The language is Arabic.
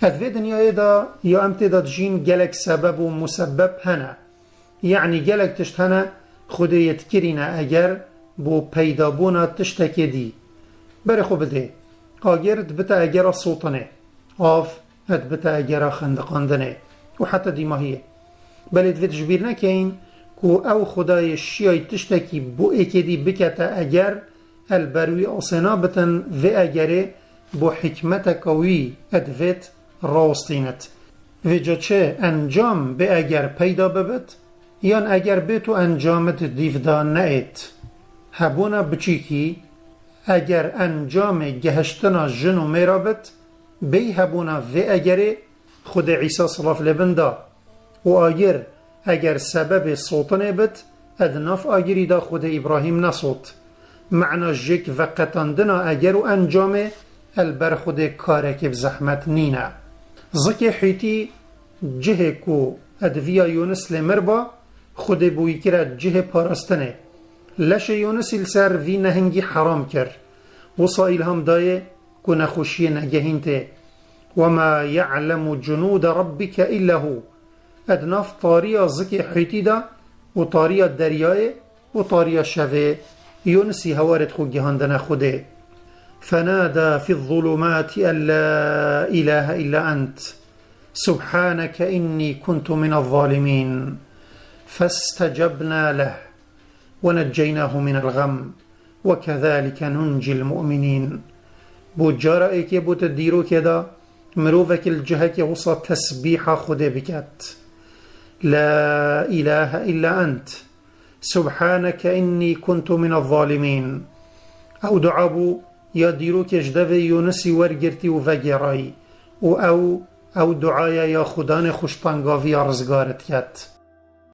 هذا دنيا دا يا امتداد جين جلك سبب ومسبب هنا، يعني جلك تشت هنا خود يتكرنا اگر بو پیدابونا تشتكي دي برخو بده اگر دبتا اگر السلطنه آف دبتا اگر خندقاندنه وحتى دي ما هي بل دفت جبيرنا كين كو او خدای الشيء تشتكي بو اكدي بكتا اگر البروي اصنابتن و اگره بو حكمتك وي ادفت راستينت و جا چه انجام به اگر پیدا ببت یان اگر به تو انجامت دیفدا نهید هبونا بچیکی اگر انجام گهشتنا جنو میرابط بی هبونا و اگر خود عیسی صلی الله لبندا و اگر سبب صوتنه بت ادناف آگری دا خود ابراهیم نصوت معنی جک و قطاندنا اگر و انجام البر خود کارک و زحمت نینه زکی حیتی جه کو ادویا یونس لمربا خود بوی کرد جه پارستنه لش یونس السر وی نهنگی حرام کرد وصائل هم دایه که نخوشی نگهینته وما يعلم جنود ربك إلا هو ادناف طاريا زكي حيتي دا و طاريا دریای و طاريا شوه یونسی هوارد خو جهاندن خوده فنادى في الظلمات أن لا إله إلا أنت سبحانك إني كنت من الظالمين فاستجبنا له ونجيناه من الغم وكذلك ننجي المؤمنين بوجارة ايكي بوت الديرو كدا مروفك الجهك وصى تسبيح خده بكت لا إله إلا أنت سبحانك إني كنت من الظالمين أو دعابو يا ديرو كجدف يونسي ورگرتي وفجراي او دعايا يا خدان خوشپنگاوي رزگارت كت